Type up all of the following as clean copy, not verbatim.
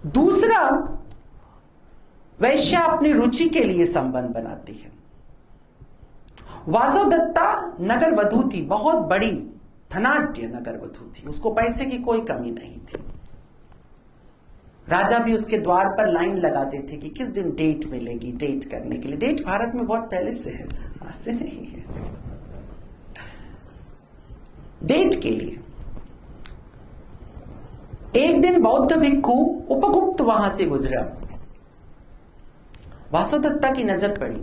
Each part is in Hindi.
दूसरा, वैश्या अपनी रुचि के लिए संबंध बनाती है। वासोदत्ता नगर वधू थी, बहुत बड़ी धनाढ्य नगर वधू थी, उसको पैसे की कोई कमी नहीं थी। राजा भी उसके द्वार पर लाइन लगाते थे कि किस दिन डेट मिलेगी, डेट करने के लिए। डेट भारत में बहुत पहले से है, आज से नहीं है। डेट के लिए एक दिन बौद्ध भिक्खु उपगुप्त वहां से गुजरा। वासोदत्ता की नजर पड़ी,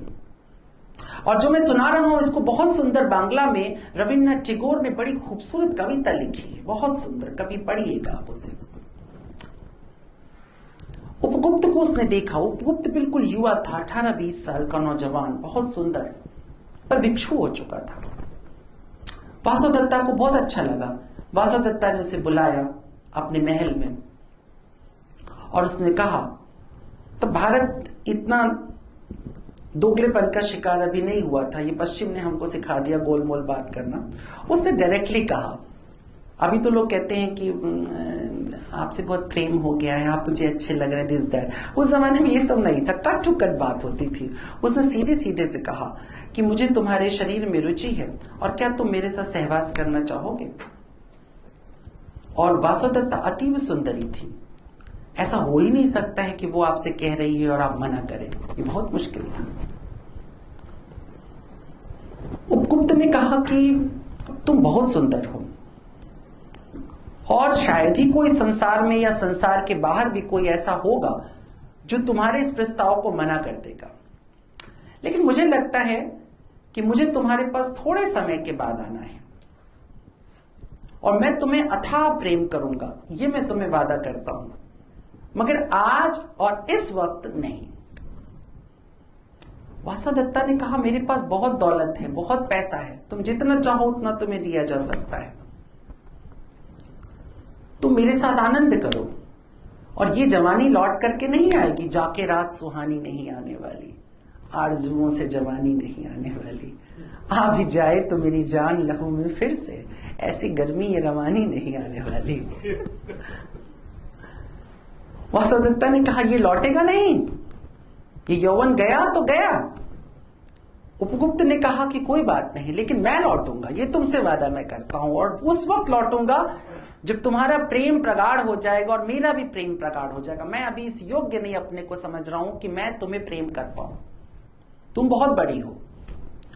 और जो मैं सुना रहा हूं इसको बहुत सुंदर बांग्ला में रविन्द्रनाथ टैगोर ने बड़ी खूबसूरत कविता लिखी है, बहुत सुंदर, कभी पढ़िएगा आप उसे। उपगुप्त को उसने देखा। उपगुप्त बिल्कुल युवा था, 18-20 साल का नौजवान, बहुत सुंदर, पर भिक्षु हो चुका था। वासोदत्ता को बहुत अच्छा लगा। वासोदत्ता ने उसे बुलाया अपने महल में और उसने कहा, तो भारत इतना दोगलेपन का शिकार अभी नहीं हुआ था, ये पश्चिम ने हमको सिखा दिया गोलमोल बात करना। उसने डायरेक्टली कहा, अभी तो लोग कहते हैं कि आपसे बहुत प्रेम हो गया है, आप मुझे अच्छे लग रहे, दिस दैट। उस जमाने में ये सब नहीं था, कट टू कट बात होती थी। उसने सीधे सीधे से कहा कि मुझे तुम्हारे शरीर में रुचि है और क्या तुम मेरे साथ सहवास करना चाहोगे। और वासोदत्ता अतीव सुंदरी थी, ऐसा हो ही नहीं सकता है कि वो आपसे कह रही है और आप मना करें, ये बहुत मुश्किल था। उपगुप्त ने कहा कि तुम बहुत सुंदर हो और शायद ही कोई संसार में या संसार के बाहर भी कोई ऐसा होगा जो तुम्हारे इस प्रस्ताव को मना कर देगा, लेकिन मुझे लगता है कि मुझे तुम्हारे पास थोड़े समय के बाद आना है और मैं तुम्हें अथाह प्रेम करूंगा, ये मैं तुम्हें वादा करता हूं, मगर आज और इस वक्त नहीं। वासोदत्ता ने कहा, मेरे पास बहुत दौलत है, बहुत पैसा है, तुम जितना चाहो उतना तुम्हें दिया जा सकता है, तुम मेरे साथ आनंद करो, और ये जवानी लौट करके नहीं आएगी, जाके रात सुहानी नहीं आने वाली, आरजुओं से जवानी नहीं आने वाली, आ भी जाए तो मेरी जान लहू में फिर से, ऐसी गर्मी ये रवानी नहीं आने वाली। वासोदत्ता ने कहा, ये लौटेगा नहीं, ये यौवन गया तो गया। उपगुप्त ने कहा कि कोई बात नहीं, लेकिन मैं लौटूंगा, ये तुमसे वादा मैं करता हूं, और उस वक्त लौटूंगा जब तुम्हारा प्रेम प्रगाढ़ हो जाएगा और मेरा भी प्रेम प्रगाढ़ हो जाएगा। मैं अभी इस योग्य नहीं अपने को समझ रहा हूं कि मैं तुम्हें प्रेम कर पाऊं, तुम बहुत बड़ी हो।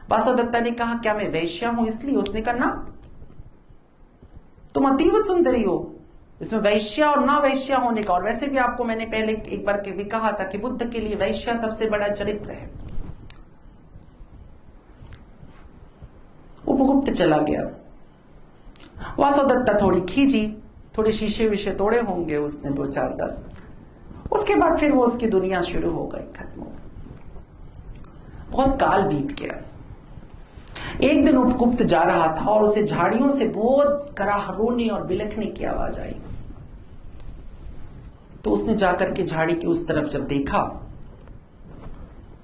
वासोदत्ता ने कहा, क्या मैं वैश्या हूं इसलिए? उसने कहा, ना, तुम अतीव सुंदरी हो, इसमें वैश्या और ना वैश्या होने का, और वैसे भी आपको मैंने पहले एक बार भी कहा था कि बुद्ध के लिए वैश्या सबसे बड़ा चरित्र है। उपगुप्त चला गया। वासोदत्ता थोड़ी खींची, थोड़े शीशे विशे तोड़े होंगे उसने, 2-4-10। उसके बाद फिर वो उसकी दुनिया शुरू हो गई, खत्म हो गई। बहुत काल बीत गया। एक दिन उपगुप्त जा रहा था और उसे झाड़ियों से बहुत कराह रोने और बिलखने की आवाज आई। तो उसने जाकर के झाड़ी की उस तरफ जब देखा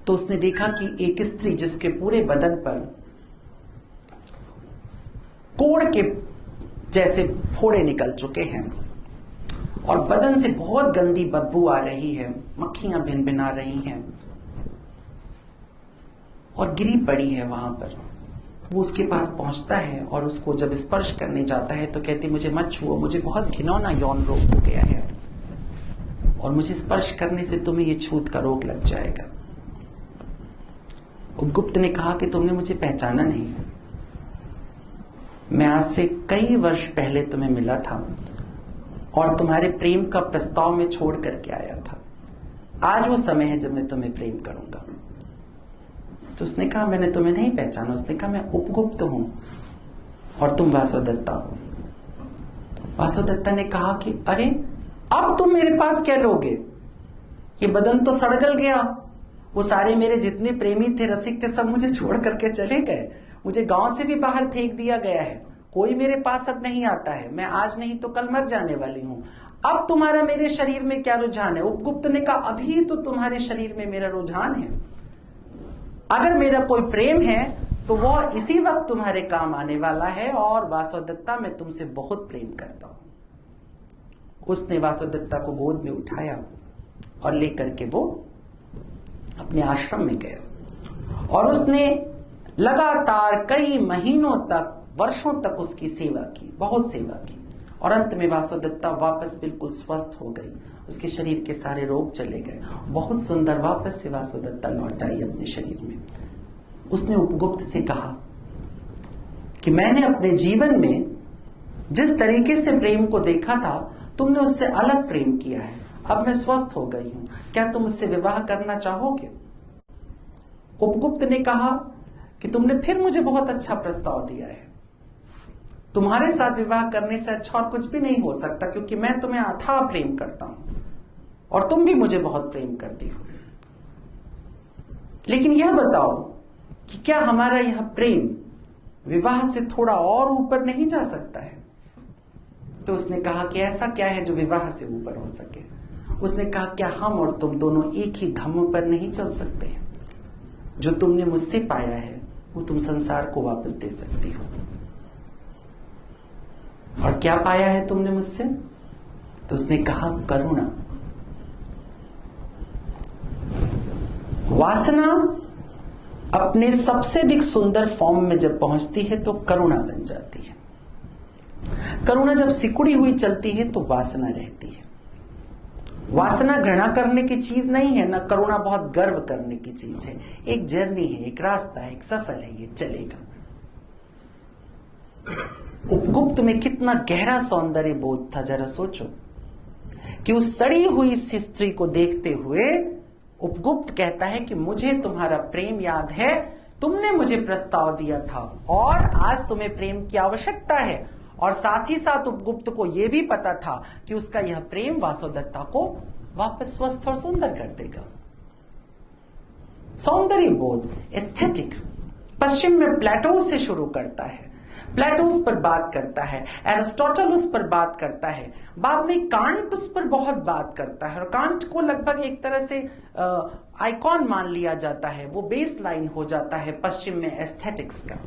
तो उसने देखा कि एक स्त्री जिसके पूरे बदन पर कोड़ के जैसे फोड़े निकल चुके हैं और बदन से बहुत गंदी बदबू आ रही है, मक्खियां भिनभिना रही हैं और गिरी पड़ी है वहां पर। वो उसके पास पहुंचता है और उसको जब स्पर्श करने जाता है तो कहती, मुझे मत छुओ, मुझे बहुत घिनौना यौन रोग हो गया है और मुझे स्पर्श करने से तुम्हें ये छूत का रोग लग जाएगा। उपगुप्त ने कहा कि तुमने मुझे पहचाना नहीं, मैं आज से कई वर्ष पहले तुम्हें मिला था और तुम्हारे प्रेम का प्रस्ताव में छोड़ करके आया था। आज वो समय है जब मैं तुम्हें प्रेम करूंगा। तो उसने कहा, मैंने तुम्हें नहीं पहचाना। उसने कहा, मैं उपगुप्त हूं और तुम वासोदत्ता हो। वासोदत्ता ने कहा कि अरे, अब तुम मेरे पास क्या लोगे? ये बदन तो सड़गल गया, वो सारे मेरे जितने प्रेमी थे, रसिक थे, सब मुझे छोड़ करके चले गए, मुझे गांव से भी बाहर फेंक दिया गया है, कोई मेरे पास अब नहीं आता है, मैं आज नहीं तो कल मर जाने वाली हूं। अब तुम्हारा मेरे शरीर में क्या रुझान है? उपगुप्त ने कहा, अभी तो तुम्हारे शरीर में मेरा रुझान है, अगर मेरा कोई प्रेम है तो वह इसी वक्त तुम्हारे काम आने वाला है, और वासोदत्ता मैं तुमसे बहुत प्रेम करता हूं। उसने वासुदेवता को गोद में उठाया और लेकर के वो अपने आश्रम में गया और उसने लगातार कई महीनों तक, वर्षों तक उसकी सेवा की, बहुत सेवा की और अंत में वासुदेवता वापस बिल्कुल स्वस्थ हो गई। उसके शरीर के सारे रोग चले गए, बहुत सुंदर वापस से वासुदेवता लौट आई अपने शरीर में। उसने उपगुप्त से कहा कि मैंने अपने जीवन में जिस तरीके से प्रेम को देखा था, तुमने उससे अलग प्रेम किया है। अब मैं स्वस्थ हो गई हूं, क्या तुम उससे विवाह करना चाहोगे? उपगुप्त ने कहा कि तुमने फिर मुझे बहुत अच्छा प्रस्ताव दिया है। तुम्हारे साथ विवाह करने से अच्छा और कुछ भी नहीं हो सकता, क्योंकि मैं तुम्हें अथाह प्रेम करता हूं और तुम भी मुझे बहुत प्रेम करती हो। लेकिन यह बताओ कि क्या हमारा यह प्रेम विवाह से थोड़ा और ऊपर नहीं जा सकता है? तो उसने कहा कि ऐसा क्या है जो विवाह से ऊपर हो सके? उसने कहा, क्या हम और तुम दोनों एक ही धम्म पर नहीं चल सकते हैं? जो तुमने मुझसे पाया है वो तुम संसार को वापस दे सकती हो। और क्या पाया है तुमने मुझसे? तो उसने कहा, करुणा। वासना अपने सबसे अधिक सुंदर फॉर्म में जब पहुंचती है तो करुणा बन जाती है। करुणा जब सिकुड़ी हुई चलती है तो वासना रहती है। वासना घृणा करने की चीज नहीं है, ना करुणा बहुत गर्व करने की चीज है। एक जर्नी है, एक रास्ता है, एक सफर है, ये चलेगा। उपगुप्त में कितना गहरा सौंदर्य बोध था, जरा सोचो कि उस सड़ी हुई स्त्री को देखते हुए उपगुप्त कहता है कि मुझे तुम्हारा प्रेम याद है, तुमने मुझे प्रस्ताव दिया था और आज तुम्हें प्रेम की आवश्यकता है। और साथ ही साथ उपगुप्त को यह भी पता था कि उसका यह प्रेम वासुदेवता को वापस स्वस्थ और सुंदर कर देगा। सौंदर्य बोध, एस्थेटिक, पश्चिम में प्लेटो से शुरू करता है। प्लेटो उस पर बात करता है, एरिस्टोटल उस पर बात करता है, बाद में कांट उस पर बहुत बात करता है और कांट को लगभग एक तरह से आइकॉन मान लिया जाता है। वो बेस लाइन हो जाता है पश्चिम में एस्थेटिक्स का।